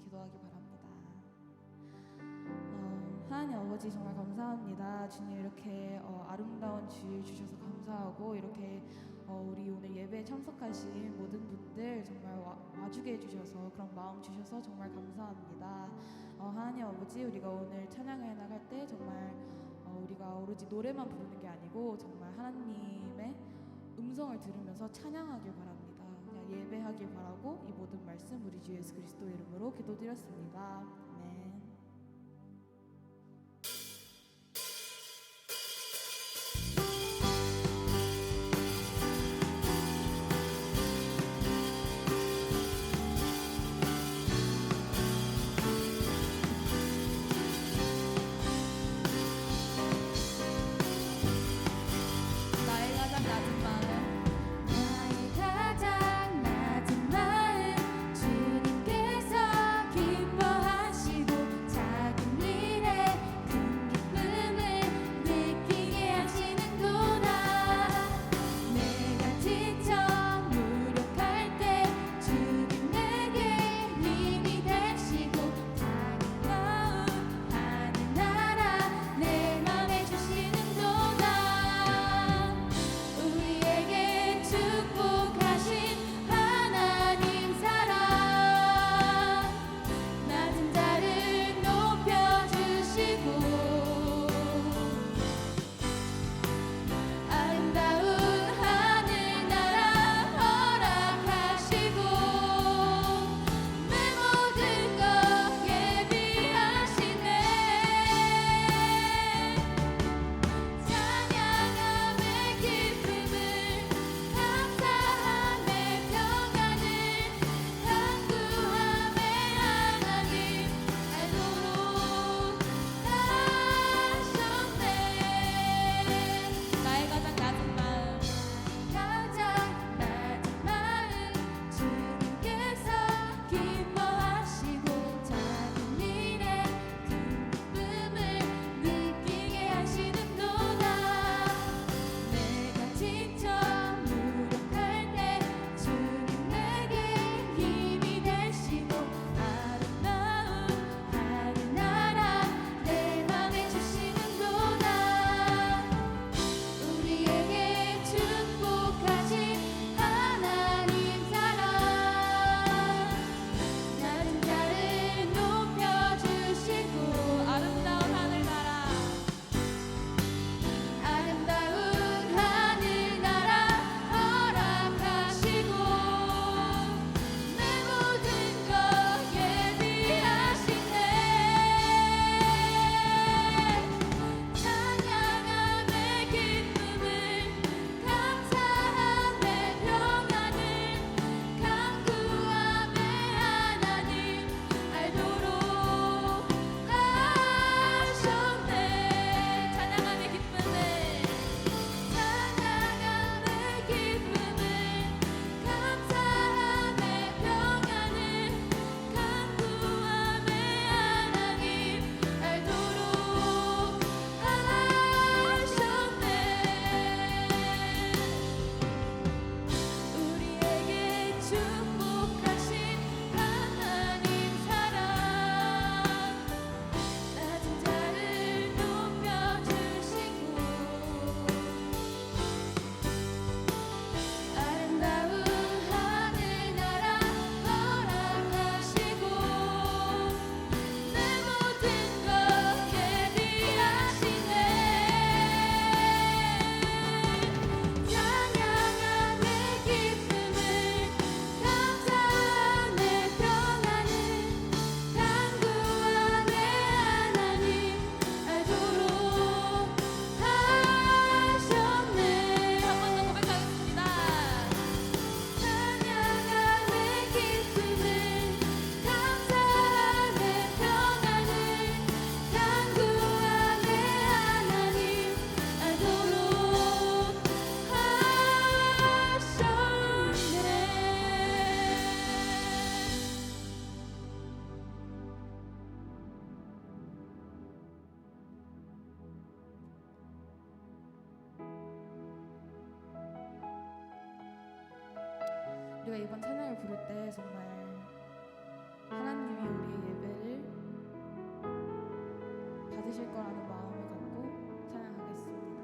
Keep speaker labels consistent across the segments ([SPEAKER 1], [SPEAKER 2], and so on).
[SPEAKER 1] 기도하기 바랍니다. 하나님 아버지 정말 감사합니다. 주님 이렇게 아름다운 주일 주셔서 감사하고 이렇게 우리 오늘 예배에 참석하신 모든 분들 정말 와주게 해주셔서 그런 마음 주셔서 정말 감사합니다. 하나님 아버지 우리가 오늘 찬양을 나갈 때 정말 우리가 오로지 노래만 부르는 게 아니고 정말 하나님의 음성을 들으면서 찬양하길 바랍니다. 그냥 예배하길 바라고 이 모든 말씀 우리 주 예수 그리스도 이름으로 기도드렸습니다. 아멘. 우리가 이번 찬양을 부를 때 정말 하나님이 우리의 받으실 거라는 마음을 갖고 찬양하겠습니다.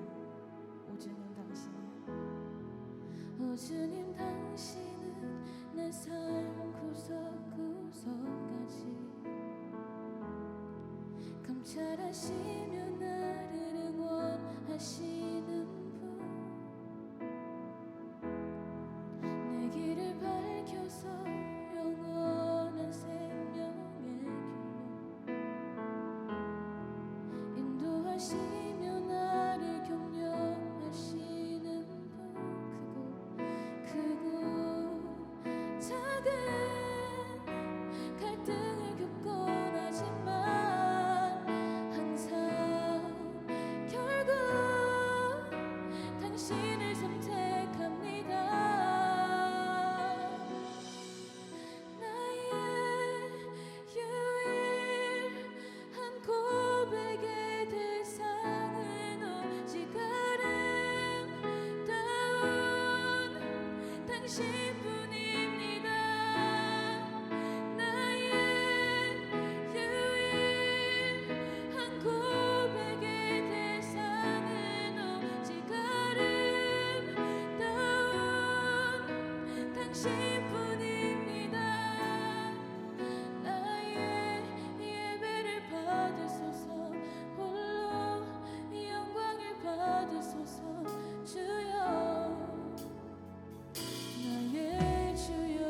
[SPEAKER 1] 오 주님 당신은, 오 주님 당신은 내 삶 구석구석까지 감찰하시며 나를 응원하시는 분, 내 길을 밝혀서 영원한 생명의 길로 인도하시며 나를 격려하시는 분, 크고 작은 갈등을 겪곤 하지만 항상 결국 당신을 선택합니다. 나의 유일한 고백의 대상은 오직 아름다운 당신뿐입니다. 나의 유일한 고백의 대상은 오직 아름다운 당신뿐입니다. 나의 예배를 받으소서, 홀로 영광을 받으소서. 주여, 나의 주여.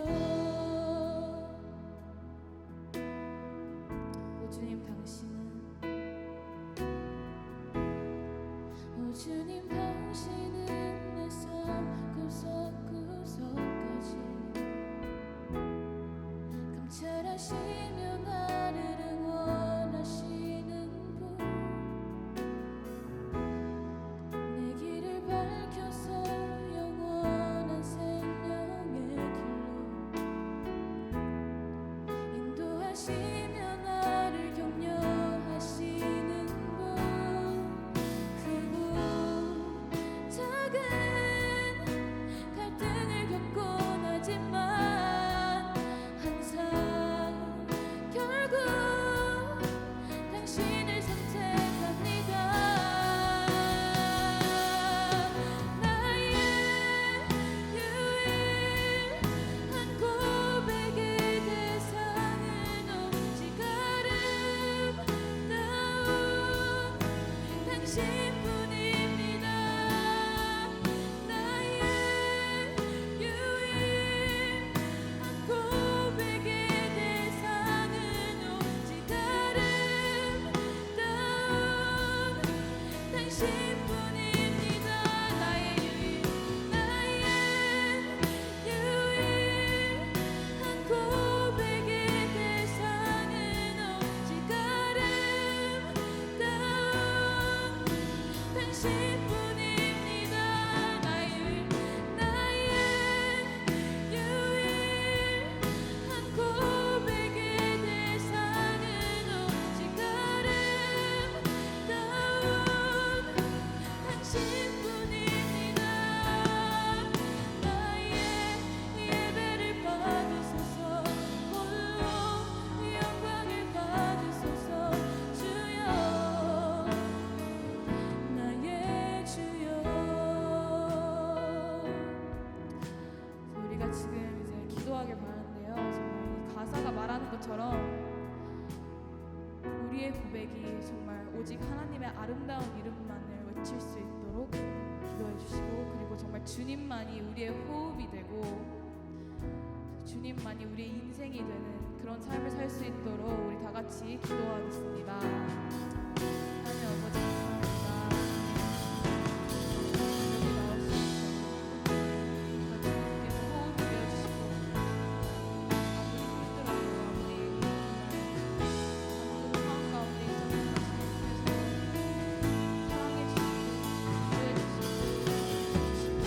[SPEAKER 1] 오 주님 당신은, 오 주님 당신은 내 삶 구석구석까지 감찰하시며 나를 응원하시는 분, 내 길을 밝혀서 영원한 생명의 길로 인도하시며 나를 격려하시는 분, 크고 작은 갈등을 겪곤 하지만 항상 결국 당신을 선택합니다. 나의 유일한 고백의 대상은 오직 아름다운 당신뿐입니다. 나의 유일한 고백의 대상은 오직 아름다운 당신뿐입니다. 나의 유일한 고백의 대상은 오직 아름다운 당신뿐입니다. 나의 유일한 고백의 대상은 오직 아름다운 당신뿐입니다. 나의 예배를 받으소서, 홀로 영광을 받으소서. 주여, 나의 주여. 우리가 지금 이제 기도하길 바라는데요, 정말 이 가사가 말하는 것처럼 우리의 고백이 정말 오직 하나님의 아름다운 이름만을 외칠 수 있도록 기도해 주시고, 그리고 정말 주님만이 우리의 호흡이 되고 주님만이 우리의 인생이 되는 그런 삶을 살 수 있도록 우리 다 같이 기도하겠습니다. 하나님 아버지 감사합니다. 여기 나오시고 주님께서 호흡을 내어주시고, 아무리 힘들어도 아무리 상황 가운데 있어도 사랑해 주시고 기도해 주시고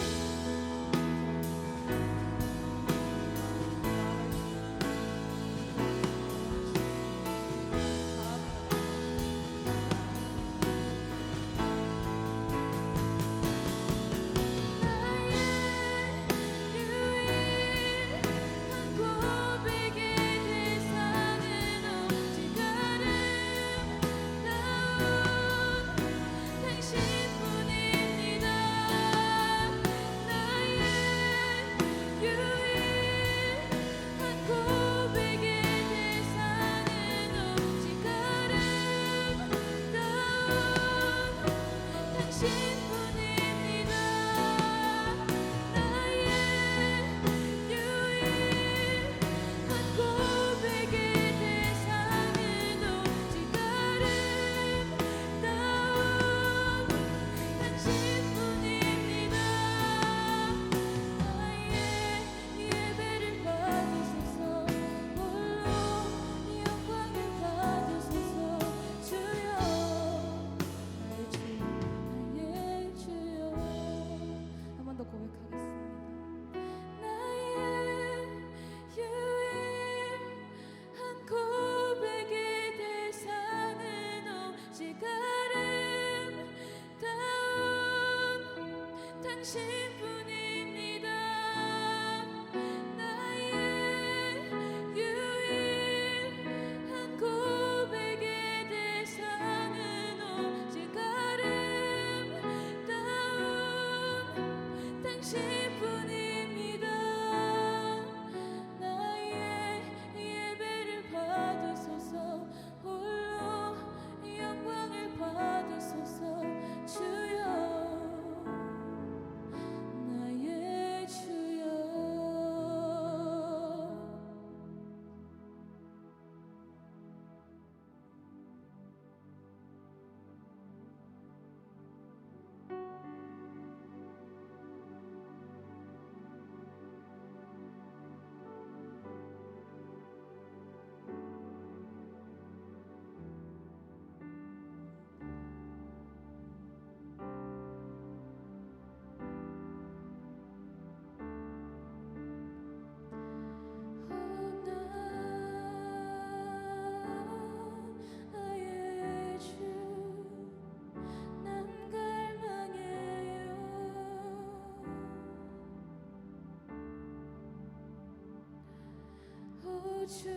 [SPEAKER 1] 주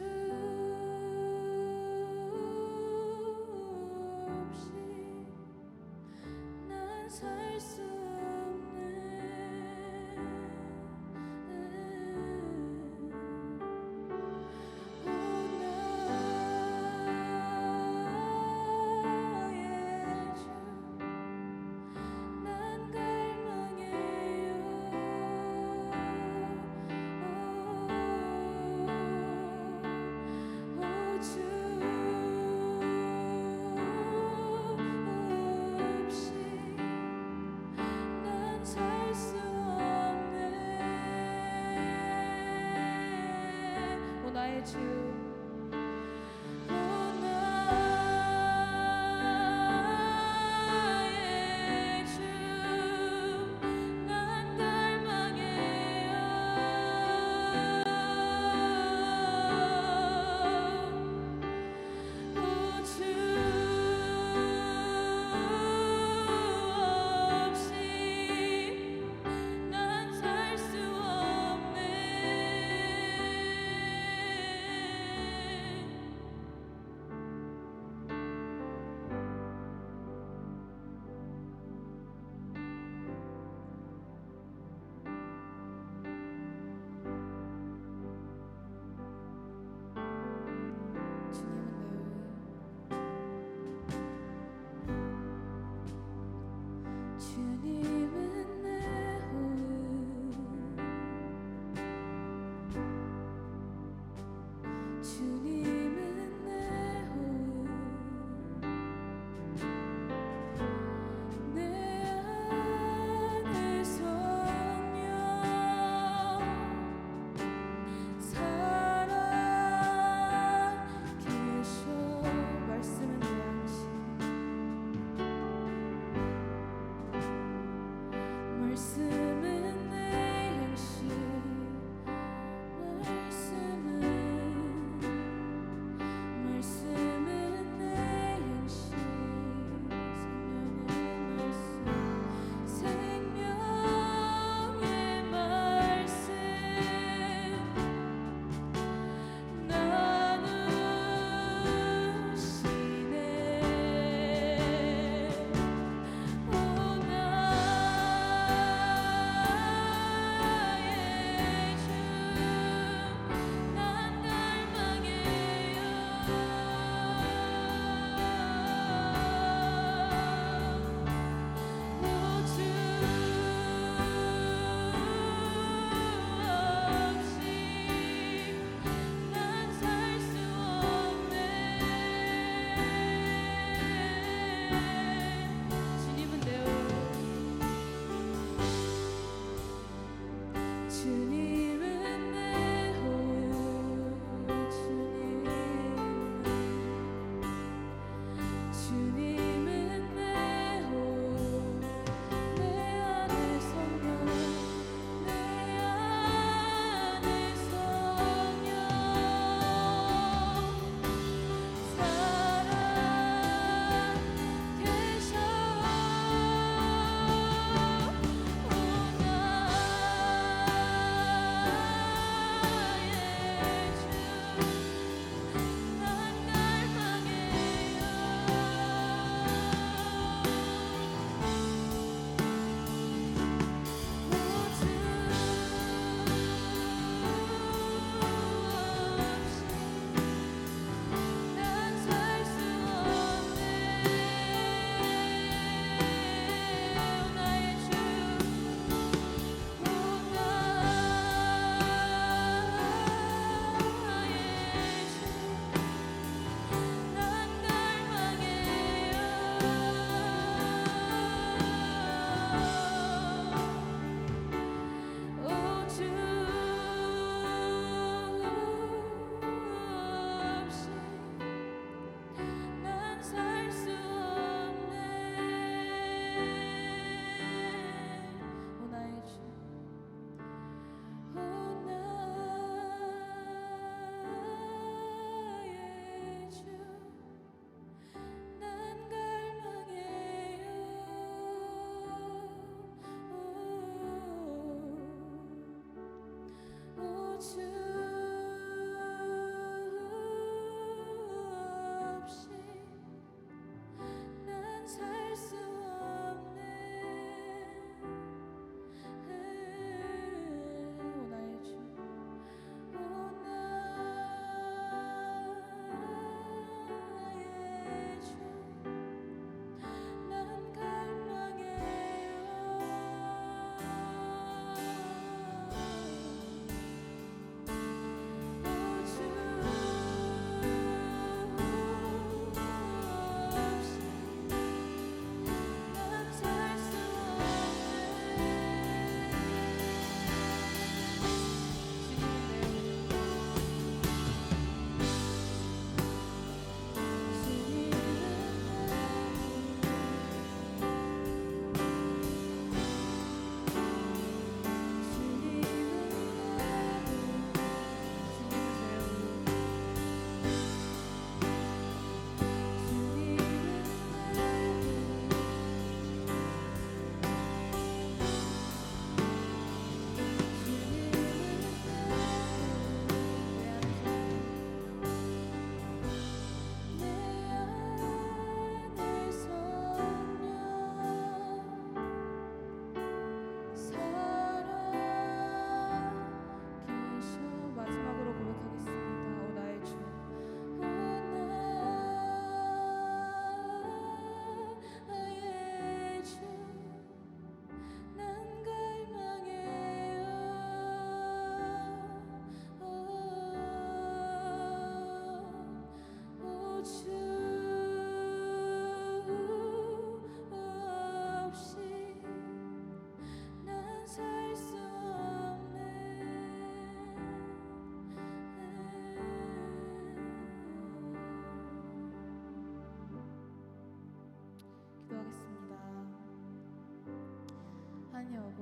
[SPEAKER 1] 없이 난 살 수 나의 주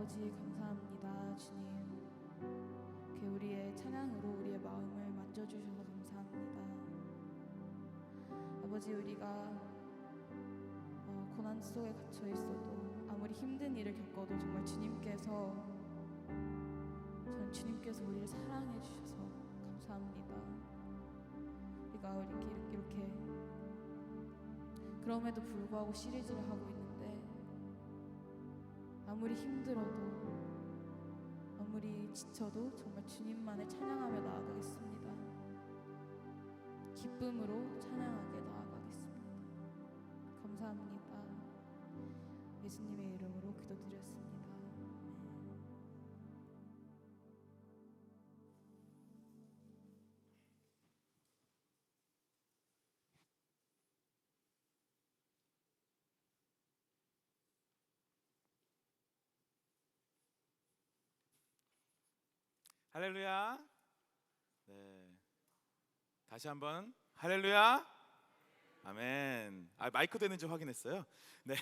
[SPEAKER 1] 아버지 감사합니다. 주님, 이렇게 우리의 찬양으로 우리의 마음을 만져주셔서 감사합니다. 아버지, 우리가 고난 속에 갇혀 있어도 아무리 힘든 일을 겪어도 정말 주님께서 우리를 사랑해 주셔서 감사합니다. 우리가 이렇게 그럼에도 불구하고 시리즈를 하고 있는데 아무리 힘들어도 아무리 지쳐도 정말 주님만을 찬양하며 나아가겠습니다. 기쁨으로 찬양하게 나아가겠습니다. 감사합니다. 예수님의 이름으로 기도드렸습니다.
[SPEAKER 2] 할렐루야. 네, 다시 한번 할렐루야. 아멘. 마이크 되는지 확인했어요. 네.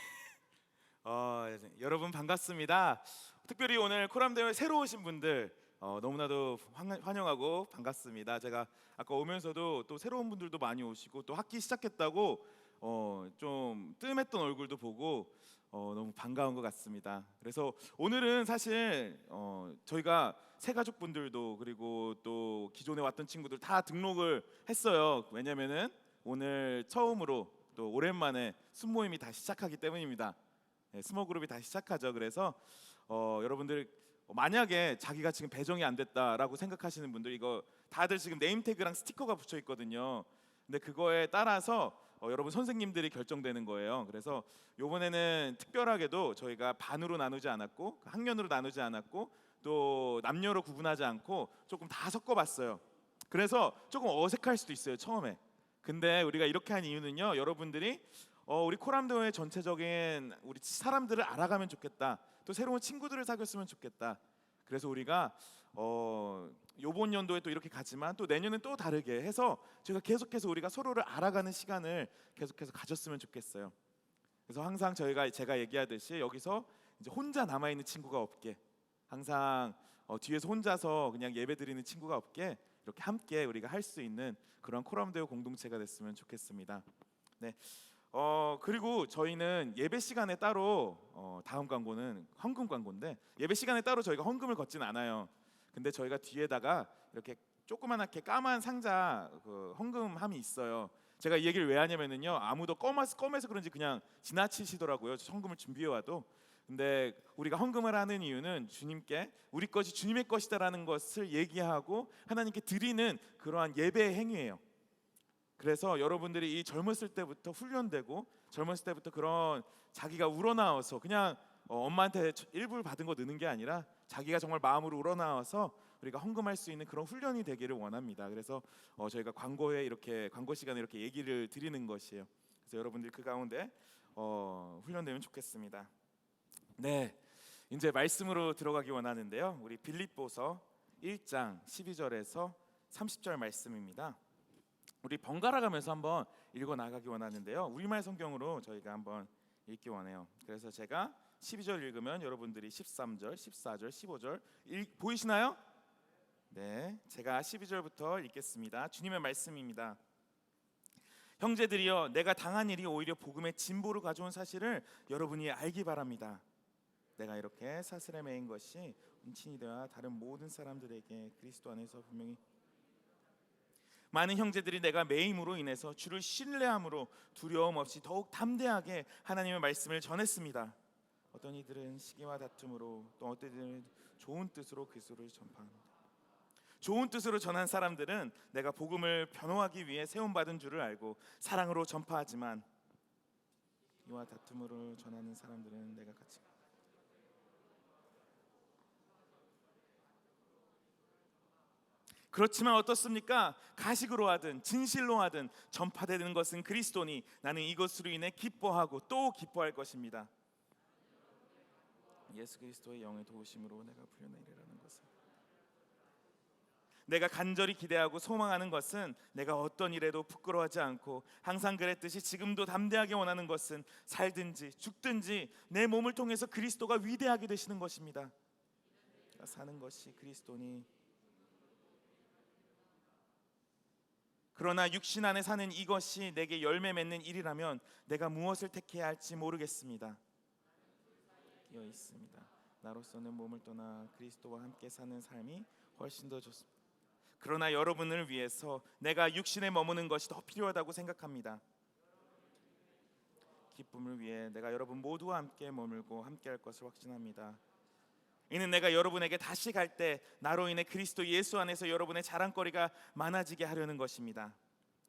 [SPEAKER 2] 여러분 반갑습니다. 특별히 오늘 코람대회 새로 오신 분들 너무나도 환영하고 반갑습니다. 제가 아까 오면서도 또 새로운 분들도 많이 오시고 또 학기 시작했다고 좀 뜸했던 얼굴도 보고 너무 반가운 것 같습니다. 그래서 오늘은 사실 저희가 새가족분들도 그리고 또 기존에 왔던 친구들 다 등록을 했어요. 왜냐면은 오늘 처음으로 또 오랜만에 순모임이 다시 시작하기 때문입니다. 네, 스몰 그룹이 다시 시작하죠. 그래서 여러분들 만약에 자기가 지금 배정이 안 됐다라고 생각하시는 분들, 이거 다들 지금 네임태그랑 스티커가 붙여 있거든요. 근데 그거에 따라서 여러분 선생님들이 결정되는 거예요. 그래서 이번에는 특별하게도 저희가 반으로 나누지 않았고 학년으로 나누지 않았고 또 남녀로 구분하지 않고 조금 다 섞어봤어요. 그래서 조금 어색할 수도 있어요, 처음에. 근데 우리가 이렇게 한 이유는요, 여러분들이 우리 코람도의 전체적인 우리 사람들을 알아가면 좋겠다, 또 새로운 친구들을 사귀었으면 좋겠다. 그래서 우리가 요번 연도에 또 이렇게 가지만 또 내년은 또 다르게 해서 제가 계속해서 우리가 서로를 알아가는 시간을 계속해서 가졌으면 좋겠어요. 그래서 항상 제가 얘기하듯이 여기서 이제 혼자 남아 있는 친구가 없게, 항상 뒤에서 혼자서 그냥 예배드리는 친구가 없게 이렇게 함께 우리가 할 수 있는 그런 코람데오 공동체가 됐으면 좋겠습니다. 네. 그리고 저희는 예배 시간에 따로 다음 광고는 헌금 광고인데, 예배 시간에 따로 저희가 헌금을 걷진 않아요. 근데 저희가 뒤에다가 이렇게 조그만하게 까만 상자 헌금함이 있어요. 제가 이 얘기를 왜 하냐면요, 아무도 껌해서 그런지 그냥 지나치시더라고요, 헌금을 준비해 와도. 근데 우리가 헌금을 하는 이유는 주님께 우리 것이 주님의 것이다라는 것을 얘기하고 하나님께 드리는 그러한 예배의 행위예요. 그래서 여러분들이 이 젊었을 때부터 훈련되고 젊었을 때부터 그런 자기가 우러나와서 그냥 엄마한테 일부를 받은 거 넣는 게 아니라 자기가 정말 마음으로 우러나와서 우리가 헌금할 수 있는 그런 훈련이 되기를 원합니다. 그래서 저희가 광고 시간에 이렇게 얘기를 드리는 것이에요. 그래서 여러분들 그 가운데 훈련되면 좋겠습니다. 네, 이제 말씀으로 들어가기 원하는데요, 우리 빌립보서 1장 12절에서 30절 말씀입니다. 우리 번갈아 가면서 한번 읽어 나가기 원하는데요, 우리말 성경으로 저희가 한번 읽기 원해요. 그래서 제가 12절 읽으면 여러분들이 13절, 14절, 15절 보이시나요? 네, 제가 12절부터 읽겠습니다. 주님의 말씀입니다. 형제들이여, 내가 당한 일이 오히려 복음의 진보를 가져온 사실을 여러분이 알기 바랍니다. 내가 이렇게 사슬에 매인 것이 운친이 되어 다른 모든 사람들에게 그리스도 안에서 분명히 많은 형제들이 내가 매임으로 인해서 주를 신뢰함으로 두려움 없이 더욱 담대하게 하나님의 말씀을 전했습니다. 어떤 이들은 시기와 다툼으로, 또 어떤 이들은 좋은 뜻으로 그리스도를 전파합니다. 좋은 뜻으로 전한 사람들은 내가 복음을 변호하기 위해 세움받은 줄을 알고 사랑으로 전파하지만, 이와 다툼으로 전하는 사람들은 내가 같이 그렇지만 어떻습니까? 가식으로 하든 진실로 하든 전파되는 것은 그리스도니 나는 이것으로 인해 기뻐하고 또 기뻐할 것입니다. 예수 그리스도의 영의 도우심으로 내가 풀려나 이르라는 것을. 내가 간절히 기대하고 소망하는 것은 내가 어떤 일에도 부끄러워하지 않고 항상 그랬듯이 지금도 담대하게 원하는 것은 살든지 죽든지 내 몸을 통해서 그리스도가 위대하게 되시는 것입니다. 사는 것이 그리스도니. 그러나 육신 안에 사는 이것이 내게 열매 맺는 일이라면 내가 무엇을 택해야 할지 모르겠습니다. 되어 있습니다. 나로서는 몸을 떠나 그리스도와 함께 사는 삶이 훨씬 더 좋습니다. 그러나 여러분을 위해서 내가 육신에 머무는 것이 더 필요하다고 생각합니다. 기쁨을 위해 내가 여러분 모두와 함께 머물고 함께 할 것을 확신합니다. 이는 내가 여러분에게 다시 갈 때 나로 인해 그리스도 예수 안에서 여러분의 자랑거리가 많아지게 하려는 것입니다.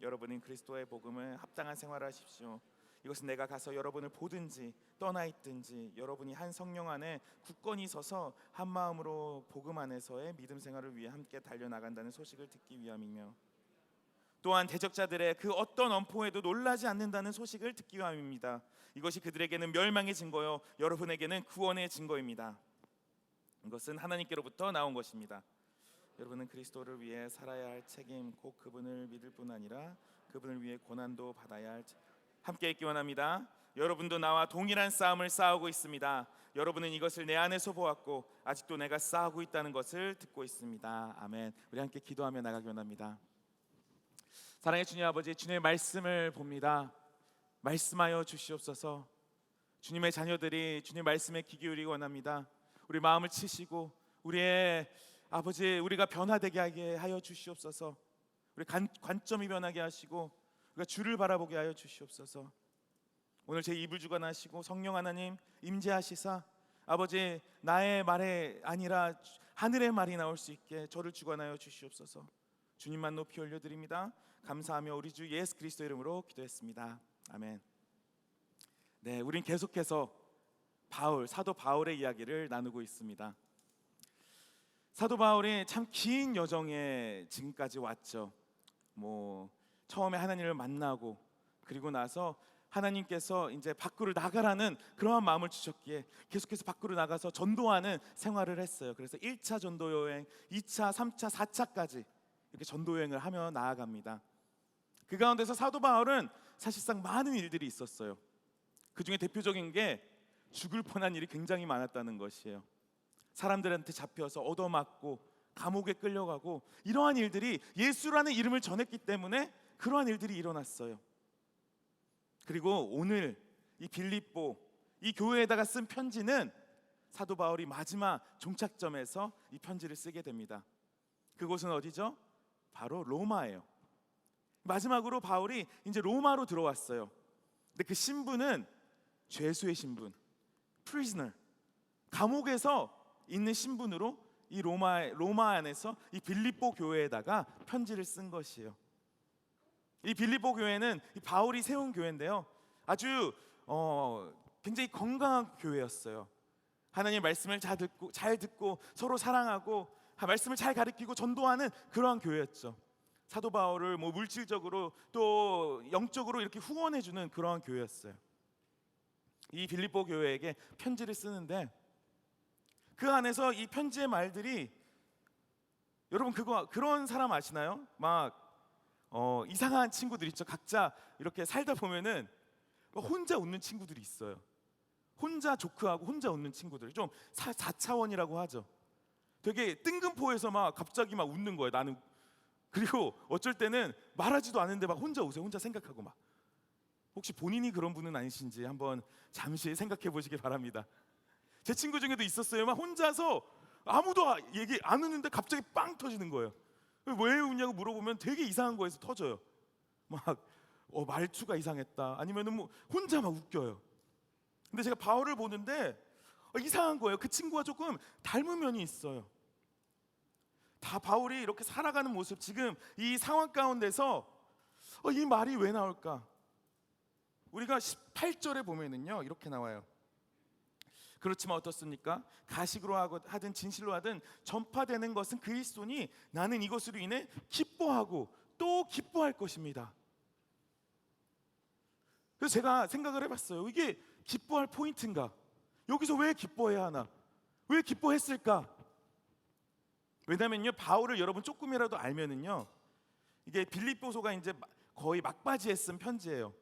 [SPEAKER 2] 여러분은 그리스도의 복음을 합당한 생활을 하십시오. 이것은 내가 가서 여러분을 보든지 떠나 있든지 여러분이 한 성령 안에 굳건히 서서 한 마음으로 복음 안에서의 믿음 생활을 위해 함께 달려나간다는 소식을 듣기 위함이며, 또한 대적자들의 그 어떤 엄포에도 놀라지 않는다는 소식을 듣기 위함입니다. 이것이 그들에게는 멸망의 증거요 여러분에게는 구원의 증거입니다. 이것은 하나님께로부터 나온 것입니다. 여러분은 그리스도를 위해 살아야 할 책임, 곧 그분을 믿을 뿐 아니라 그분을 위해 고난도 받아야 할 함께 있기 원합니다. 여러분도 나와 동일한 싸움을 싸우고 있습니다. 여러분은 이것을 내 안에서 보았고 아직도 내가 싸우고 있다는 것을 듣고 있습니다. 아멘. 우리 함께 기도하며 나가기 원합니다. 사랑의 주님 아버지, 주님의 말씀을 봅니다. 말씀하여 주시옵소서. 주님의 자녀들이 주님 말씀에 귀 기울이기 원합니다. 우리 마음을 치시고 우리의 아버지, 우리가 변화되게 하게 하여 주시옵소서. 우리 관점이 변하게 하시고 우리가 주를 바라보게 하여 주시옵소서. 오늘 제 입을 주관하시고 성령 하나님 임재하시사 아버지, 나의 말이 아니라 하늘의 말이 나올 수 있게 저를 주관하여 주시옵소서. 주님만 높이 올려드립니다. 감사하며 우리 주 예수 그리스도 이름으로 기도했습니다. 아멘. 네, 우린 계속해서 사도 바울의 이야기를 나누고 있습니다. 사도 바울이 참 긴 여정에 지금까지 왔죠. 처음에 하나님을 만나고 그리고 나서 하나님께서 이제 밖으로 나가라는 그러한 마음을 주셨기에 계속해서 밖으로 나가서 전도하는 생활을 했어요. 그래서 1차 전도 여행, 2차, 3차, 4차까지 이렇게 전도 여행을 하며 나아갑니다. 그 가운데서 사도 바울은 사실상 많은 일들이 있었어요. 그 중에 대표적인 게 죽을 뻔한 일이 굉장히 많았다는 것이에요. 사람들한테 잡혀서 얻어맞고 감옥에 끌려가고 이러한 일들이 예수라는 이름을 전했기 때문에 그러한 일들이 일어났어요. 그리고 오늘 이 빌립보 이 교회에다가 쓴 편지는 사도 바울이 마지막 종착점에서 이 편지를 쓰게 됩니다. 그곳은 어디죠? 바로 로마예요. 마지막으로 바울이 이제 로마로 들어왔어요. 근데 그 신분은 죄수의 신분, prisoner, 감옥에서 있는 신분으로 이 로마 안에서 이 빌립보 교회에다가 편지를 쓴 것이에요. 이 빌립보 교회는 이 바울이 세운 교회인데요, 아주 굉장히 건강한 교회였어요. 하나님의 말씀을 잘 듣고 서로 사랑하고 말씀을 잘 가르치고 전도하는 그러한 교회였죠. 사도 바울을 물질적으로 또 영적으로 이렇게 후원해주는 그러한 교회였어요. 이 빌립보 교회에게 편지를 쓰는데 그 안에서 이 편지의 말들이, 여러분 그런 사람 아시나요? 막 이상한 친구들 있죠. 각자 이렇게 살다 보면은 혼자 웃는 친구들이 있어요. 혼자 조크하고 혼자 웃는 친구들, 좀 4차원이라고 하죠. 되게 뜬금포에서 막 갑자기 막 웃는 거예요. 나는. 그리고 어쩔 때는 말하지도 않는데 막 혼자 웃어요. 혼자 생각하고 막. 혹시 본인이 그런 분은 아니신지 한번 잠시 생각해 보시기 바랍니다. 제 친구 중에도 있었어요. 막 혼자서 아무도 얘기 안 웃는데 갑자기 빵 터지는 거예요. 왜 웃냐고 물어보면 되게 이상한 거에서 터져요. 막 말투가 이상했다, 아니면은 혼자 막 웃겨요. 근데 제가 바울을 보는데 이상한 거예요. 그 친구와 조금 닮은 면이 있어요. 다 바울이 이렇게 살아가는 모습, 지금 이 상황 가운데서 이 말이 왜 나올까? 우리가 18절에 보면은요 이렇게 나와요. 그렇지만 어떻습니까? 가식으로 하든 진실로 하든 전파되는 것은 그리스도니 나는 이것으로 인해 기뻐하고 또 기뻐할 것입니다. 그래서 제가 생각을 해봤어요. 이게 기뻐할 포인트인가? 여기서 왜 기뻐해야 하나? 왜 기뻐했을까? 왜냐면요, 바울을 여러분 조금이라도 알면은요, 이게 빌립보서가 이제 거의 막바지에 쓴 편지예요.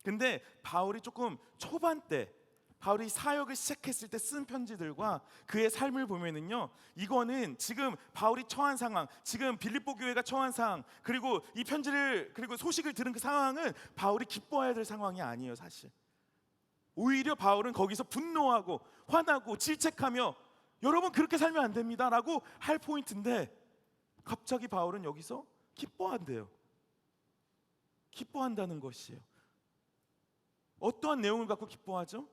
[SPEAKER 2] 근데 바울이 조금 초반 때, 바울이 사역을 시작했을 때 쓴 편지들과 그의 삶을 보면은요, 이거는 지금 바울이 처한 상황, 지금 빌립보 교회가 처한 상황, 그리고 이 편지를, 그리고 소식을 들은 그 상황은 바울이 기뻐해야 될 상황이 아니에요, 사실. 오히려 바울은 거기서 분노하고 화나고 질책하며 여러분 그렇게 살면 안 됩니다라고 할 포인트인데, 갑자기 바울은 여기서 기뻐한대요. 기뻐한다는 것이에요. 어떠한 내용을 갖고 기뻐하죠?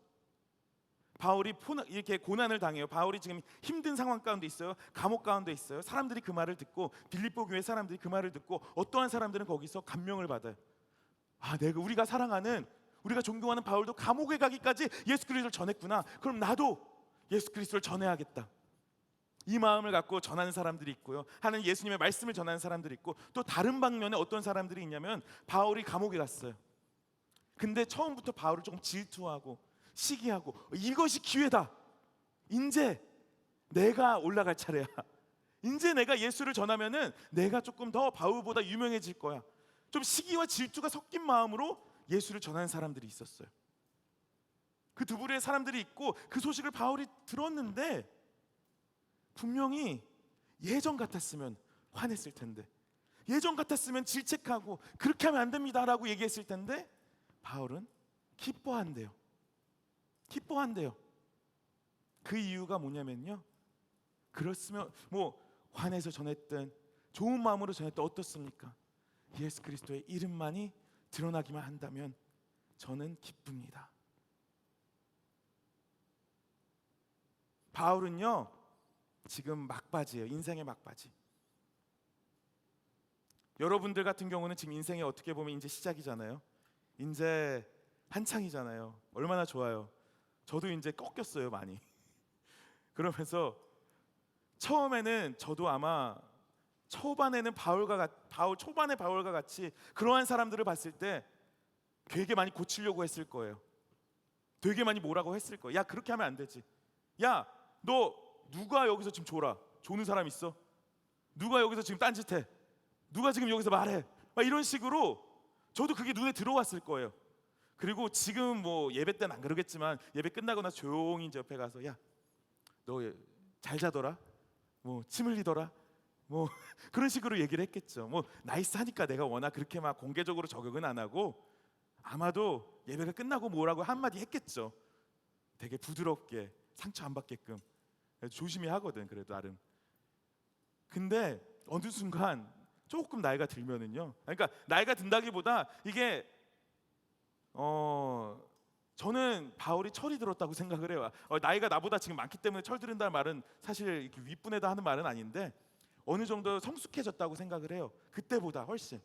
[SPEAKER 2] 바울이 이렇게 고난을 당해요. 바울이 지금 힘든 상황 가운데 있어요. 감옥 가운데 있어요. 사람들이 그 말을 듣고, 빌립보 교회 사람들이 그 말을 듣고, 어떠한 사람들은 거기서 감명을 받아요. 아, 우리가 사랑하는, 우리가 존경하는 바울도 감옥에 가기까지 예수 그리스도를 전했구나. 그럼 나도 예수 그리스도를 전해야겠다. 이 마음을 갖고 전하는 사람들이 있고요. 하는 예수님의 말씀을 전하는 사람들이 있고, 또 다른 방면에 어떤 사람들이 있냐면, 바울이 감옥에 갔어요. 근데 처음부터 바울을 조금 질투하고 시기하고, 이것이 기회다. 이제 내가 올라갈 차례야. 이제 내가 예수를 전하면은 내가 조금 더 바울보다 유명해질 거야. 좀 시기와 질투가 섞인 마음으로 예수를 전하는 사람들이 있었어요. 그 두 부류의 사람들이 있고, 그 소식을 바울이 들었는데 분명히 예전 같았으면 화냈을 텐데, 예전 같았으면 질책하고 그렇게 하면 안 됩니다라고 얘기했을 텐데, 바울은 기뻐한대요. 기뻐한대요. 그 이유가 뭐냐면요, 그렇으면 뭐 화내서 전했든 좋은 마음으로 전했든 어떻습니까? 예수 그리스도의 이름만이 드러나기만 한다면 저는 기쁩니다. 바울은요, 지금 막바지예요. 인생의 막바지. 여러분들 같은 경우는 지금 인생이 어떻게 보면 이제 시작이잖아요. 이제 한창이잖아요. 얼마나 좋아요. 저도 이제 꺾였어요, 많이. 그러면서 처음에는 저도 아마 초반에는 초반에 바울과 같이 그러한 사람들을 봤을 때 되게 많이 고치려고 했을 거예요. 되게 많이 뭐라고 했을 거예요. 야, 그렇게 하면 안 되지. 야, 너 누가 여기서 지금 조는 사람 있어? 누가 여기서 지금 딴짓해? 누가 지금 여기서 말해? 막 이런 식으로 저도 그게 눈에 들어왔을 거예요. 그리고 지금 뭐 예배 때는 안 그러겠지만, 예배 끝나고 나서 조용히 이제 옆에 가서, 야, 너 잘 자더라? 뭐 침 흘리더라? 뭐 그런 식으로 얘기를 했겠죠. 뭐 나이스하니까 내가 워낙 그렇게 막 공개적으로 저격은 안 하고, 아마도 예배가 끝나고 뭐라고 한마디 했겠죠. 되게 부드럽게 상처 안 받게끔. 조심히 하거든, 그래도 나름. 근데 어느 순간 조금 나이가 들면은요, 그러니까 나이가 든다기보다 이게 저는 바울이 철이 들었다고 생각을 해요. 나이가 나보다 지금 많기 때문에 철 들은다는 말은 사실 이렇게 윗분에다 하는 말은 아닌데, 어느 정도 성숙해졌다고 생각을 해요. 그때보다 훨씬.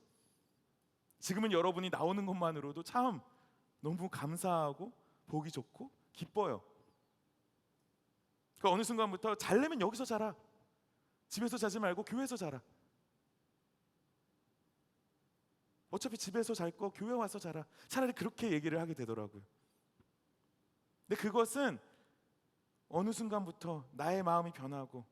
[SPEAKER 2] 지금은 여러분이 나오는 것만으로도 참 너무 감사하고 보기 좋고 기뻐요. 그러니까 어느 순간부터 자려면 여기서 자라. 집에서 자지 말고 교회에서 자라. 어차피 집에서 잘 거 교회 와서 자라. 차라리 그렇게 얘기를 하게 되더라고요. 근데 그것은 어느 순간부터 나의 마음이 변하고,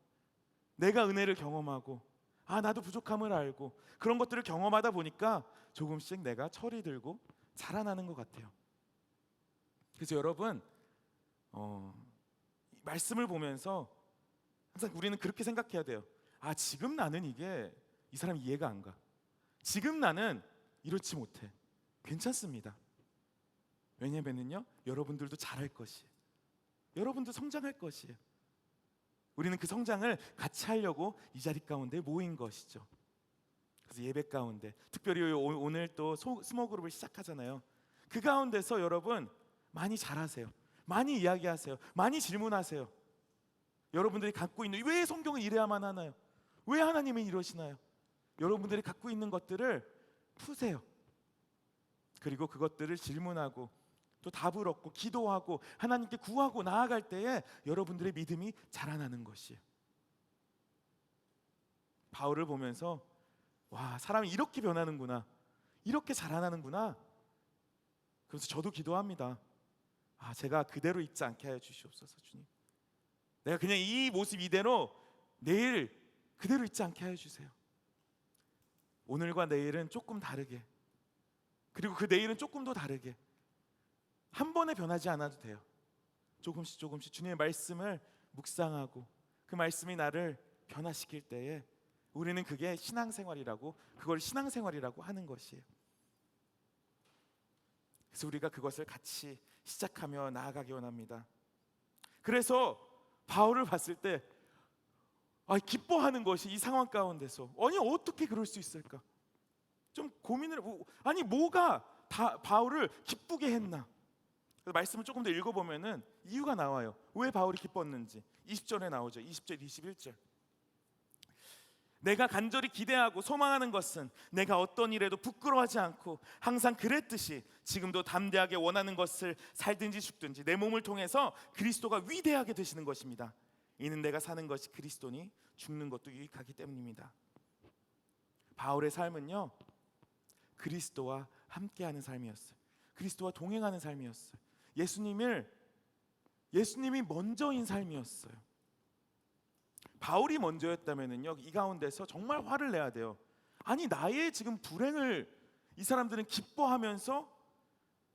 [SPEAKER 2] 내가 은혜를 경험하고, 아, 나도 부족함을 알고, 그런 것들을 경험하다 보니까 조금씩 내가 철이 들고 자라나는 것 같아요. 그래서 여러분, 말씀을 보면서 항상 우리는 그렇게 생각해야 돼요. 아, 지금 나는 이 사람이 이해가 안 가. 지금 나는 이렇지 못해. 괜찮습니다. 왜냐면은요, 여러분들도 잘할 것이에요. 여러분도 성장할 것이에요. 우리는 그 성장을 같이 하려고 이 자리 가운데 모인 것이죠. 그래서 예배 가운데, 특별히 오늘 또 스몰 그룹을 시작하잖아요. 그 가운데서 여러분 많이 잘하세요. 많이 이야기하세요. 많이 질문하세요. 여러분들이 갖고 있는, 왜 성경은 이래야만 하나요? 왜 하나님은 이러시나요? 여러분들이 갖고 있는 것들을 푸세요. 그리고 그것들을 질문하고 또 답을 얻고 기도하고 하나님께 구하고 나아갈 때에 여러분들의 믿음이 자라나는 것이에요. 바울을 보면서, 와, 사람이 이렇게 변하는구나, 이렇게 자라나는구나. 그래서 저도 기도합니다. 아, 제가 그대로 있지 않게 하여 주시옵소서. 주님, 내가 그냥 이 모습 이대로 내일 그대로 있지 않게 하여 주세요. 오늘과 내일은 조금 다르게, 그리고 그 내일은 조금 더 다르게, 한 번에 변하지 않아도 돼요. 조금씩 조금씩 주님의 말씀을 묵상하고 그 말씀이 나를 변화시킬 때에 우리는 그게 신앙생활이라고, 그걸 신앙생활이라고 하는 것이에요. 그래서 우리가 그것을 같이 시작하며 나아가기 원합니다. 그래서 바울을 봤을 때 기뻐하는 것이 이 상황 가운데서, 아니 어떻게 그럴 수 있을까? 좀 고민을, 아니 뭐가 바울을 기쁘게 했나? 그래서 말씀을 조금 더 읽어보면은 이유가 나와요. 왜 바울이 기뻤는지 20절에 나오죠. 20절 21절. 내가 간절히 기대하고 소망하는 것은 내가 어떤 일에도 부끄러워하지 않고 항상 그랬듯이 지금도 담대하게 원하는 것을 살든지 죽든지 내 몸을 통해서 그리스도가 위대하게 되시는 것입니다. 이는 내가 사는 것이 그리스도니 죽는 것도 유익하기 때문입니다. 바울의 삶은요, 그리스도와 함께하는 삶이었어요. 그리스도와 동행하는 삶이었어요. 예수님이 먼저인 삶이었어요. 바울이 먼저였다면은요, 이 가운데서 정말 화를 내야 돼요. 아니 나의 지금 불행을 이 사람들은 기뻐하면서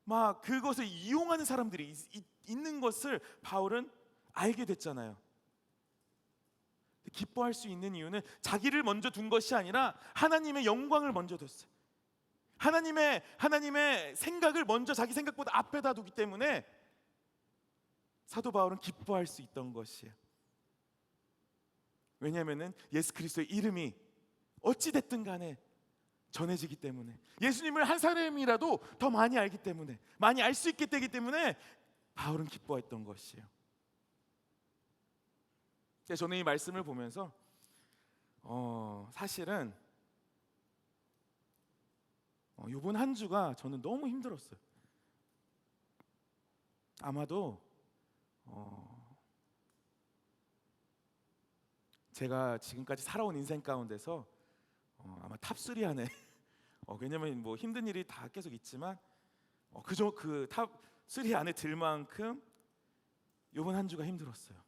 [SPEAKER 2] 막 그것을 이용하는 사람들이 있는 것을 바울은 알게 됐잖아요. 기뻐할 수 있는 이유는 자기를 먼저 둔 것이 아니라 하나님의 영광을 먼저 뒀어요. 하나님의 생각을 먼저 자기 생각보다 앞에다 두기 때문에 사도 바울은 기뻐할 수 있던 것이에요. 왜냐하면은 예수 그리스도의 이름이 어찌 됐든 간에 전해지기 때문에, 예수님을 한 사람이라도 더 많이 알기 때문에, 많이 알 수 있게 되기 때문에 바울은 기뻐했던 것이에요. 그래서 저는 이 말씀을 보면서 사실은 이번 한 주가 저는 너무 힘들었어요. 아마도 제가 지금까지 살아온 인생 가운데서 아마 탑3 안에 왜냐면 뭐 힘든 일이 다 계속 있지만 그저 그 탑3 안에 들 만큼 이번 한 주가 힘들었어요.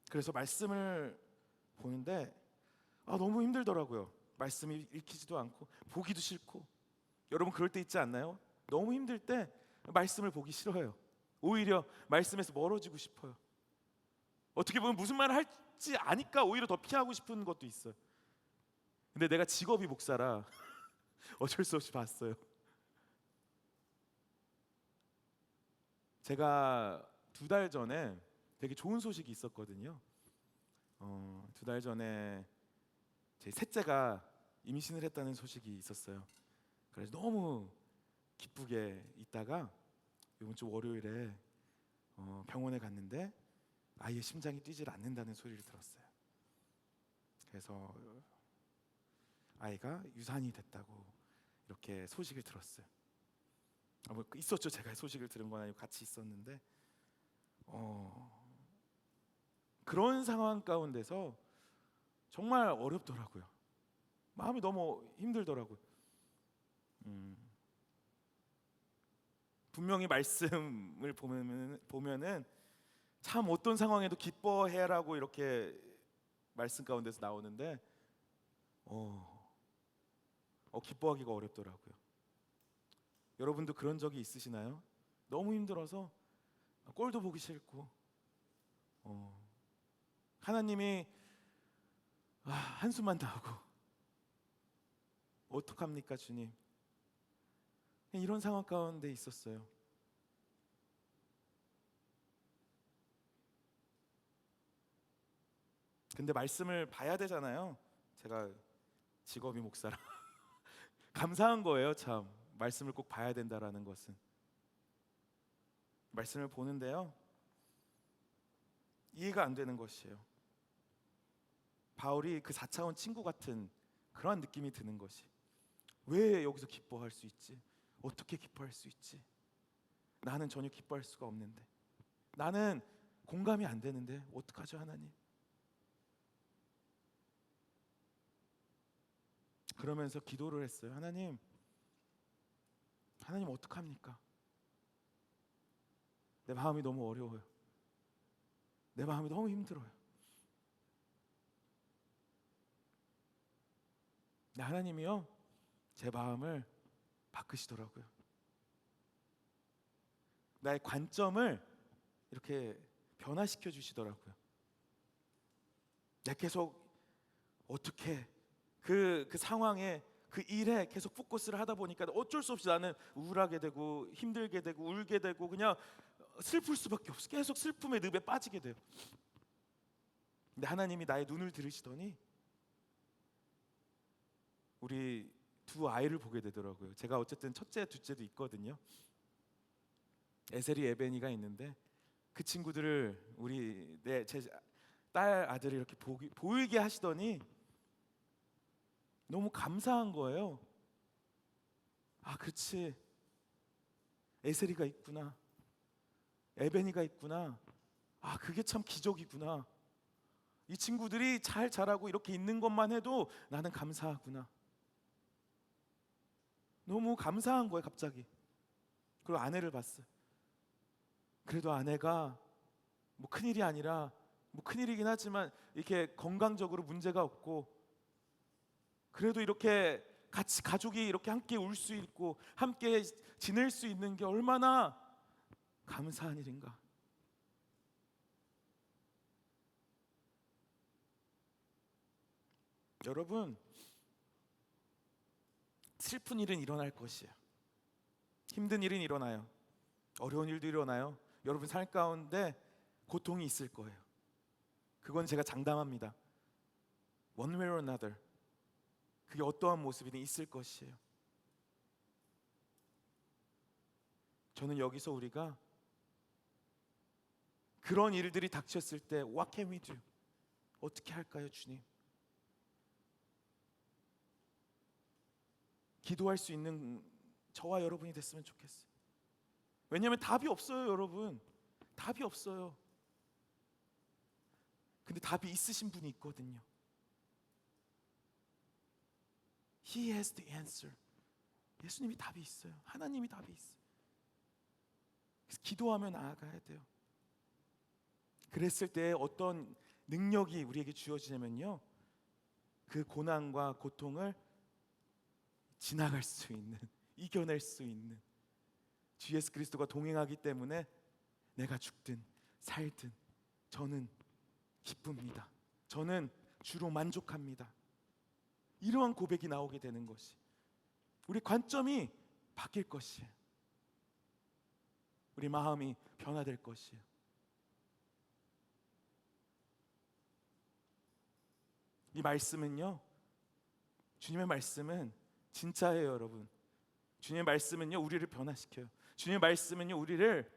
[SPEAKER 2] 그래서 말씀을 보는데 너무 힘들더라고요. 말씀이 읽히지도 않고 보기도 싫고. 여러분 그럴 때 있지 않나요? 너무 힘들 때 말씀을 보기 싫어요. 오히려 말씀에서 멀어지고 싶어요. 어떻게 보면 무슨 말을 할지 아니까 오히려 더 피하고 싶은 것도 있어요. 근데 내가 직업이 목사라 어쩔 수 없이 봤어요. 제가 2달 전에 되게 좋은 소식이 있었거든요. 2달 전에 제 셋째가 임신을 했다는 소식이 있었어요. 그래서 너무 기쁘게 있다가 이번 주 월요일에 병원에 갔는데 아이의 심장이 뛰질 않는다는 소리를 들었어요. 그래서 아이가 유산이 됐다고 이렇게 소식을 들었어요. 뭐 있었죠. 제가 소식을 들은 건 아니고 같이 있었는데 그런 상황 가운데서 정말 어렵더라고요. 마음이 너무 힘들더라고요. 분명히 말씀을 보면은 참 어떤 상황에도 기뻐해라고 이렇게 말씀 가운데서 나오는데 기뻐하기가 어렵더라고요. 여러분도 그런 적이 있으시나요? 너무 힘들어서 꼴도 보기 싫고 하나님이 한숨만 나오고 어떡합니까 주님? 이런 상황 가운데 있었어요. 근데 말씀을 봐야 되잖아요. 제가 직업이 목사라 감사한 거예요. 참 말씀을 꼭 봐야 된다라는 것은. 말씀을 보는데요, 이해가 안 되는 것이에요. 바울이 그 4차원 친구 같은 그러한 느낌이 드는 것이, 왜 여기서 기뻐할 수 있지? 어떻게 기뻐할 수 있지? 나는 전혀 기뻐할 수가 없는데, 나는 공감이 안 되는데 어떡하죠 하나님? 그러면서 기도를 했어요. 하나님 어떡합니까? 내 마음이 너무 어려워요. 내 마음이 너무 힘들어요. 근데 하나님이요, 제 마음을 바꾸시더라고요. 나의 관점을 이렇게 변화시켜 주시더라고요. 내가 계속 어떻게 그 상황에, 그 일에 계속 포커스를 하다 보니까 어쩔 수 없이 나는 우울하게 되고 힘들게 되고 울게 되고 그냥 슬플 수밖에 없어. 계속 슬픔의 늪에 빠지게 돼요. 근데 하나님이 나의 눈을 들으시더니 우리 두 아이를 보게 되더라고요. 제가 어쨌든 첫째, 둘째도 있거든요. 에셀이, 에벤이가 있는데 그 친구들을 우리 제 딸 아들이 이렇게 보이게 하시더니 너무 감사한 거예요. 아, 그렇지. 에셀이가 있구나. 에벤이가 있구나. 아, 그게 참 기적이구나. 이 친구들이 잘 자라고 이렇게 있는 것만 해도 나는 감사하구나. 너무 감사한 거예요, 갑자기. 그리고 아내를 봤어요. 그래도 아내가 뭐 큰일이 아니라, 뭐 큰일이긴 하지만 이렇게 건강적으로 문제가 없고, 그래도 이렇게 같이 가족이 이렇게 함께 울 수 있고 함께 지낼 수 있는 게 얼마나 감사한 일인가. 여러분, 슬픈 일은 일어날 것이에요. 힘든 일은 일어나요. 어려운 일도 일어나요. 여러분 삶 가운데 고통이 있을 거예요. 그건 제가 장담합니다. One way or another, 그게 어떠한 모습이든 있을 것이에요. 저는 여기서 우리가 그런 일들이 닥쳤을 때 What can we do? 어떻게 할까요, 주님? 기도할 수 있는 저와 여러분이 됐으면 좋겠어요. 왜냐하면 답이 없어요, 여러분. 답이 없어요. 근데 답이 있으신 분이 있거든요. He has the answer. 예수님이 답이 있어요. 하나님이 답이 있어요. 그래서 기도하며 나아가야 돼요. 그랬을 때 어떤 능력이 우리에게 주어지냐면요, 그 고난과 고통을 지나갈 수 있는, 이겨낼 수 있는, 주 예수 그리스도가 동행하기 때문에 내가 죽든 살든 저는 기쁩니다. 저는 주로 만족합니다. 이러한 고백이 나오게 되는 것이, 우리 관점이 바뀔 것이에요. 우리 마음이 변화될 것이에요. 이 말씀은요, 주님의 말씀은 진짜예요, 여러분. 주님의 말씀은요, 우리를 변화시켜요. 주님의 말씀은요, 우리를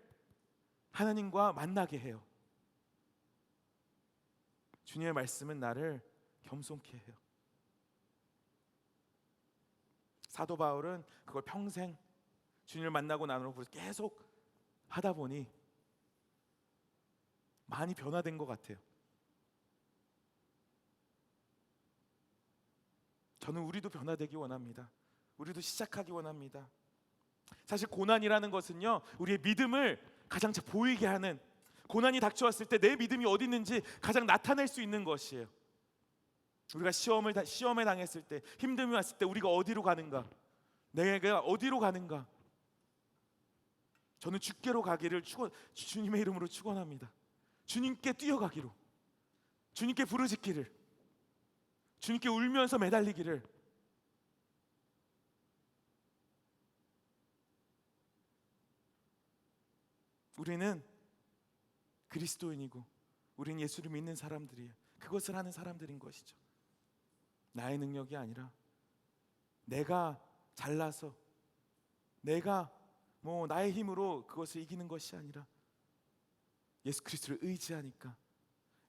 [SPEAKER 2] 하나님과 만나게 해요. 주님의 말씀은 나를 겸손케 해요. 사도 바울은 그걸 평생 주님을 만나고 나누고 계속 하다 보니 많이 변화된 것 같아요. 저는 우리도 변화되기 원합니다. 우리도 시작하기 원합니다. 사실 고난이라는 것은요, 우리의 믿음을 가장 잘 보이게 하는, 고난이 닥쳐왔을 때 내 믿음이 어디 있는지 가장 나타낼 수 있는 것이에요. 우리가 시험에 당했을 때, 힘듦이 왔을 때 우리가 어디로 가는가, 내가 어디로 가는가. 저는 주께로 가기를 주님의 이름으로 축원합니다. 주님께 뛰어가기로, 주님께 부르짖기를, 주님께 울면서 매달리기를. 우리는 그리스도인이고 우리는 예수를 믿는 사람들이에요. 그것을 하는 사람들인 것이죠. 나의 능력이 아니라, 내가 잘나서, 내가 나의 힘으로 그것을 이기는 것이 아니라 예수 그리스도를 의지하니까,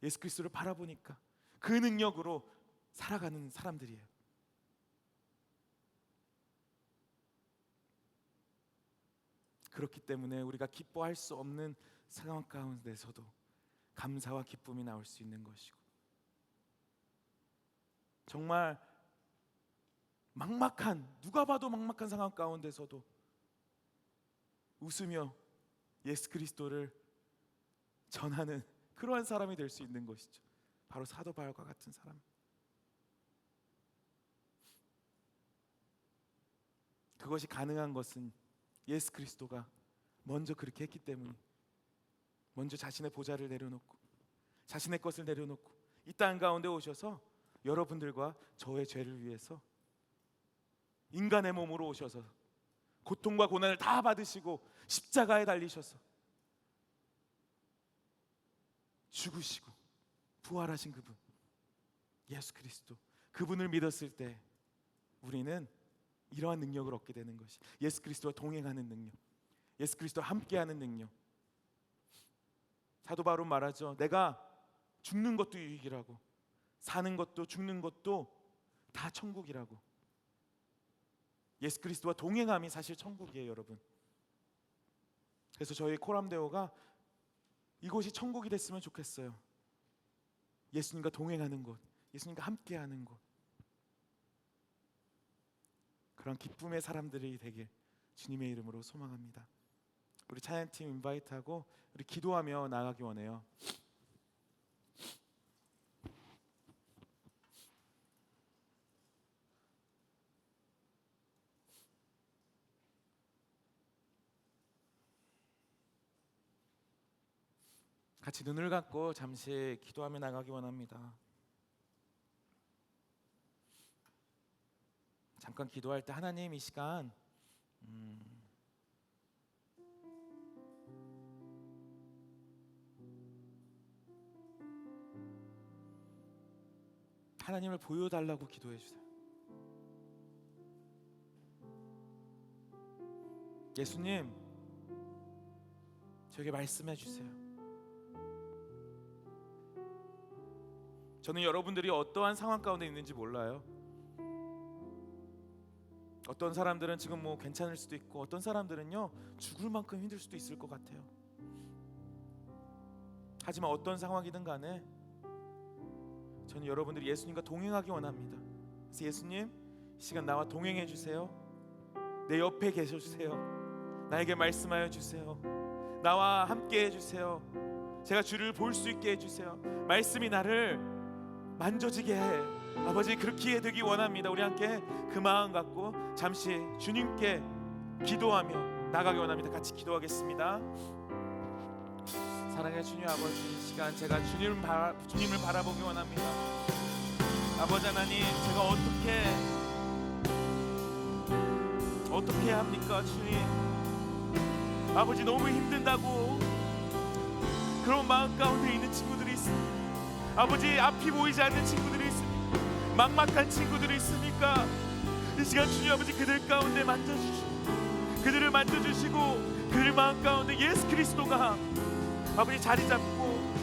[SPEAKER 2] 예수 그리스도를 바라보니까 그 능력으로 살아가는 사람들이에요. 그렇기 때문에 우리가 기뻐할 수 없는 상황 가운데서도 감사와 기쁨이 나올 수 있는 것이고, 정말 막막한, 누가 봐도 막막한 상황 가운데서도 웃으며 예수 그리스도를 전하는 그러한 사람이 될 수 있는 것이죠. 바로 사도 바울과 같은 사람. 그것이 가능한 것은 예수 그리스도가 먼저 그렇게 했기 때문에, 먼저 자신의 보좌를 내려놓고 자신의 것을 내려놓고 이 땅 가운데 오셔서 여러분들과 저의 죄를 위해서 인간의 몸으로 오셔서 고통과 고난을 다 받으시고 십자가에 달리셔서 죽으시고 부활하신 그분 예수 그리스도, 그분을 믿었을 때 우리는 이러한 능력을 얻게 되는 것이, 예수 그리스도와 동행하는 능력, 예수 그리스도와 함께하는 능력. 사도 바울은 말하죠. 내가 죽는 것도 유익이라고, 사는 것도 죽는 것도 다 천국이라고. 예수 그리스도와 동행함이 사실 천국이에요, 여러분. 그래서 저희 코람데오가 이곳이 천국이 됐으면 좋겠어요. 예수님과 동행하는 곳, 예수님과 함께하는 곳, 그런 기쁨의 사람들이 되길 주님의 이름으로 소망합니다. 우리 찬양팀 인바이트하고 우리 기도하며 나가기 원해요. 같이 눈을 감고 잠시 기도하며 나가기 원합니다. 잠깐 기도할 때 하나님 이 시간 하나님을 보여달라고 기도해 주세요. 예수님, 저에게 말씀해 주세요. 저는 여러분들이 어떠한 상황 가운데 있는지 몰라요. 어떤 사람들은 지금 뭐 괜찮을 수도 있고, 어떤 사람들은요 죽을 만큼 힘들 수도 있을 것 같아요. 하지만 어떤 상황이든 간에 저는 여러분들이 예수님과 동행하기 원합니다. 그래서 예수님, 이 시간 나와 동행해 주세요. 내 옆에 계셔 주세요. 나에게 말씀하여 주세요. 나와 함께 해 주세요. 제가 주를 볼 수 있게 해 주세요. 말씀이 나를 만져지게 해. 아버지, 그렇게 되기 원합니다. 우리 함께 그 마음 갖고 잠시 주님께 기도하며 나가기 원합니다. 같이 기도하겠습니다. 사랑의 주님 아버지, 이 시간 제가 주님을 바라보기 원합니다. 아버지 하나님, 제가 어떻게 해야 합니까 주님? 아버지, 너무 힘든다고 그런 마음 가운데 있는 친구들이 있습니다. 아버지, 앞이 보이지 않는 친구들이 있습니까? 막막한 친구들이 있습니까? 이 시간 주님 아버지, 그들 가운데 만져주시고 그들을 만져주시고 그들 마음 가운데 예수 그리스도가 아버지 자리 잡고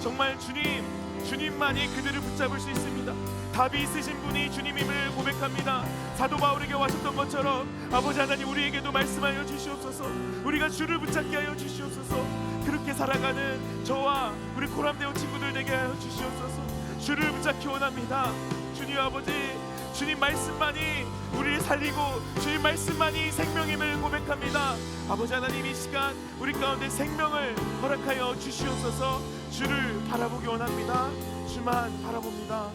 [SPEAKER 2] 정말 주님만이 그들을 붙잡을 수 있습니다. 답이 있으신 분이 주님임을 고백합니다. 사도 바울에게 하셨던 것처럼 아버지 하나님, 우리에게도 말씀하여 주시옵소서. 우리가 주를 붙잡게 하여 주시옵소서. 그렇게 살아가는 저와 우리 코람데오 친구들 되게 하여 주시옵소서. 주를 붙잡기 원합니다. 주님 아버지, 주님 말씀만이 우리를 살리고 주님 말씀만이 생명임을 고백합니다. 아버지 하나님, 이 시간 우리 가운데 생명을 허락하여 주시옵소서. 주를 바라보기 원합니다. 주만 바라봅니다.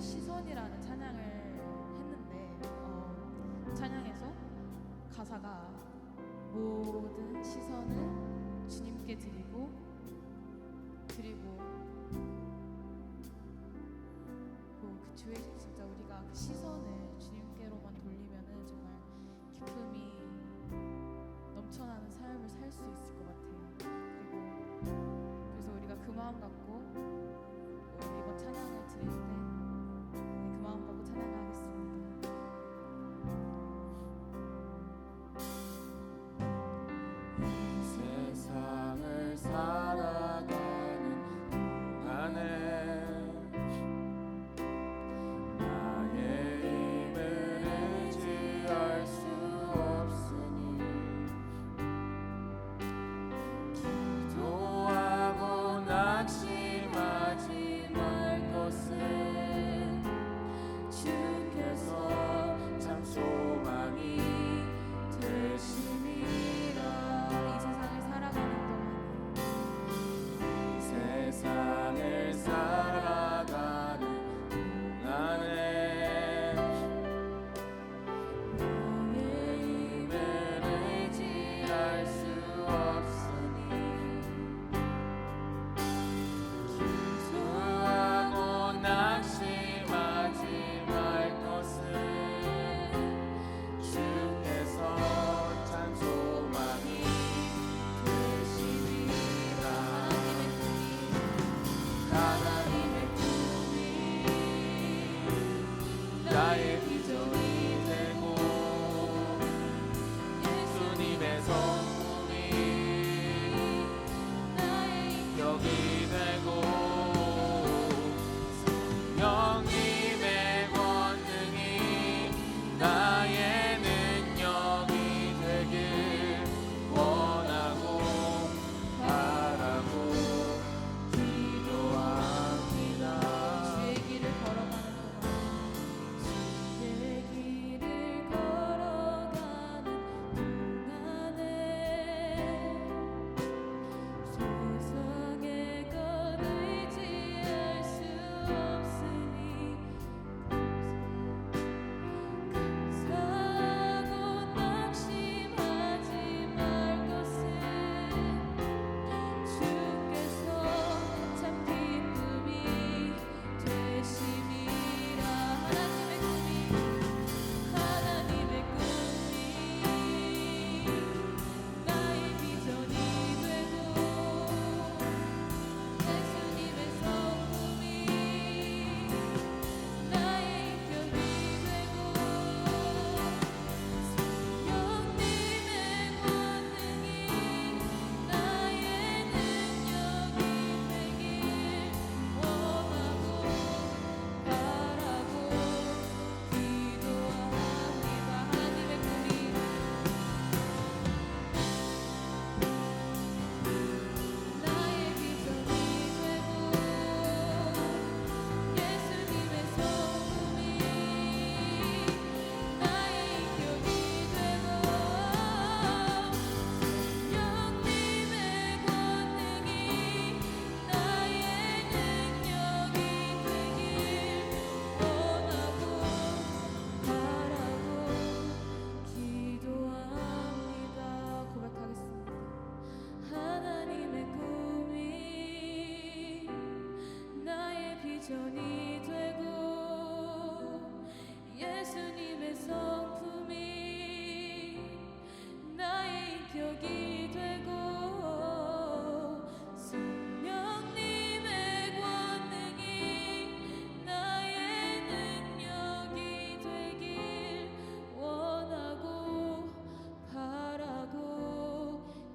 [SPEAKER 1] 시선이라는 찬양을 했는데 찬양에서 가사가 모든 시선을 주님께 드리고 그 주의 진짜 우리가 그 시선을 주님께로만 돌리면은 정말 기쁨이 넘쳐나는 삶을 살 수 있을 것 같아요. 그래서 우리가 그 마음 갖고 이번 찬양을 드릴 때 그 마음 갖고 찬양하겠습니다.
[SPEAKER 2] 나의 비전이 되고 예수님의 성품이
[SPEAKER 1] 나의
[SPEAKER 2] 인격이 되고 성령님의 권능이 나의 능력이 되길 원하고 바라고 기도합니다.
[SPEAKER 1] 주의 길을 걸어가는 동안에 세상의 것 의지할 수 없으니 감사하고 낙심하지 말 것은 주께서 참 기쁨이 되심이라. 하나님의 꿈이 나의 비전이 되고 예수님의 성품이 나의 인격이 되고 성령님의 권능이 나의 능력이 되길 원하고 바라고 기도합니다. 하나님의 꿈이 나의 비전이 되고 예수님의 성품이 나의 인격이 되고 성령님의 권능이 나의 능력이 되길 원하고 바라고 기도합니다. 고백하겠습니다. 하나님의 꿈이 나의 비전이 되고 예수님의 성품이 나의 인격이 되고 성령님의 권능이 나의 능력이 되길 원하고 바라고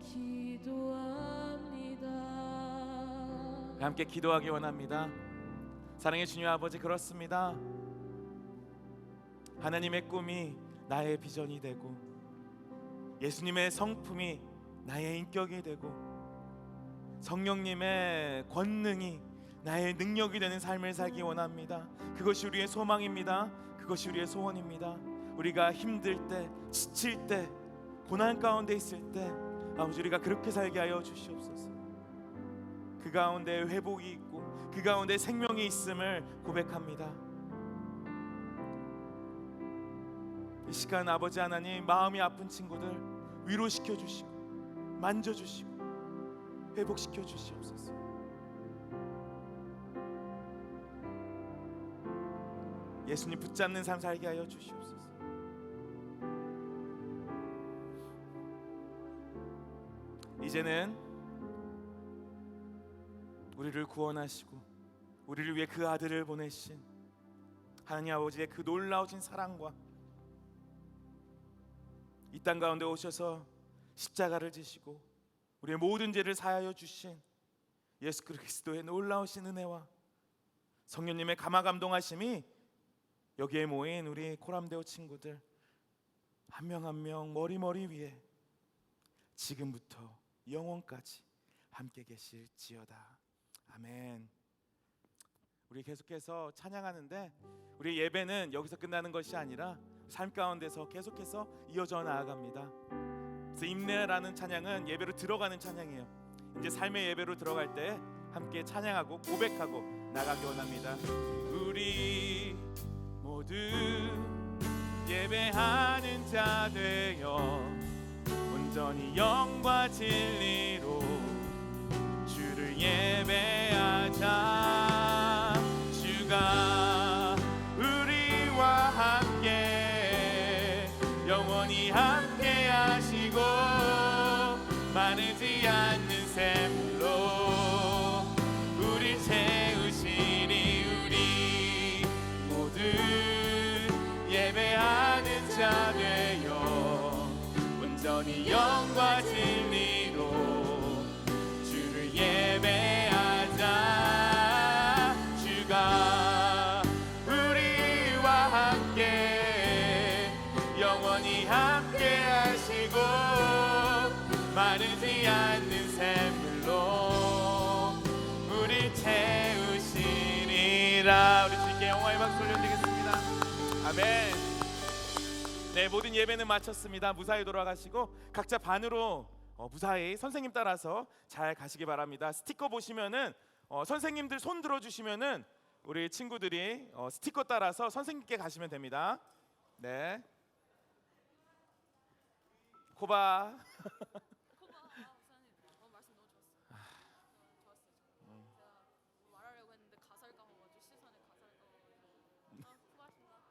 [SPEAKER 1] 기도합니다.
[SPEAKER 2] 함께 기도하기 원합니다. 사랑의 주님 아버지, 그렇습니다. 하나님의 꿈이 나의 비전이 되고 예수님의 성품이 나의 인격이 되고 성령님의 권능이 나의 능력이 되는 삶을 살기 원합니다. 그것이 우리의 소망입니다. 그것이 우리의 소원입니다. 우리가 힘들 때, 지칠 때, 고난 가운데 있을 때 아버지, 우리가 그렇게 살게 하여 주시옵소서. 그 가운데 회복이 있고 그 가운데 생명이 있음을 고백합니다. 이 시간 아버지 하나님, 마음이 아픈 친구들 위로시켜 주시고 만져주시고 회복시켜 주시옵소서. 예수님 붙잡는 삶 살게 하여 주시옵소서. 이제는 우리를 구원하시고 우리를 위해 그 아들을 보내신 하나님 아버지의 그 놀라우신 사랑과 이 땅 가운데 오셔서 십자가를 지시고 우리의 모든 죄를 사하여 주신 예수 그리스도의 놀라우신 은혜와 성령님의 감화감동하심이 여기에 모인 우리 코람데오 친구들 한 명 한 명 머리 위에 지금부터 영원까지 함께 계실지어다. 아멘. 우리 계속해서 찬양하는데 우리 예배는 여기서 끝나는 것이 아니라 삶 가운데서 계속해서 이어져 나아갑니다. 그래서 임내라는 찬양은 예배로 들어가는 찬양이에요. 이제 삶의 예배로 들어갈 때 함께 찬양하고 고백하고 나가기 원합니다. 우리 모두 예배하는 자 되어 온전히 영과 진리로 주를 예배하자. 주가 우리와 함께 영원히 함께 하시고 마르지 않는 샘물로 우리 채우시니 우리 모두 영원히 영과 진리로 주를 예배하자. 주가 우리와 함께 영원히 함께 하시고 마르지 않는 샘물로 우리 채우시리라. 우리 주님께 영광의 박수 올려드리겠습니다. 아멘. 네, 모든 예배는 마쳤습니다. 무사히 돌아가시고 각자 반으로 무사히 선생님 따라서 잘 가시기 바랍니다. 스티커 보시면은 선생님들 손 들어주시면은 우리 친구들이 스티커 따라서 선생님께 가시면 됩니다. 네. 코바.
[SPEAKER 1] 말씀 너무 좋았어요. 제가 말하려고 했는데 가사를 까먹어가지고 시선에 가사를 까먹어가지고 수고하셨습니다.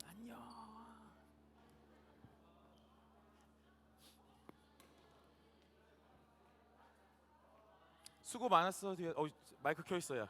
[SPEAKER 2] 안녕. 수고 많았어. 뒤에 마이크 켜 있어요.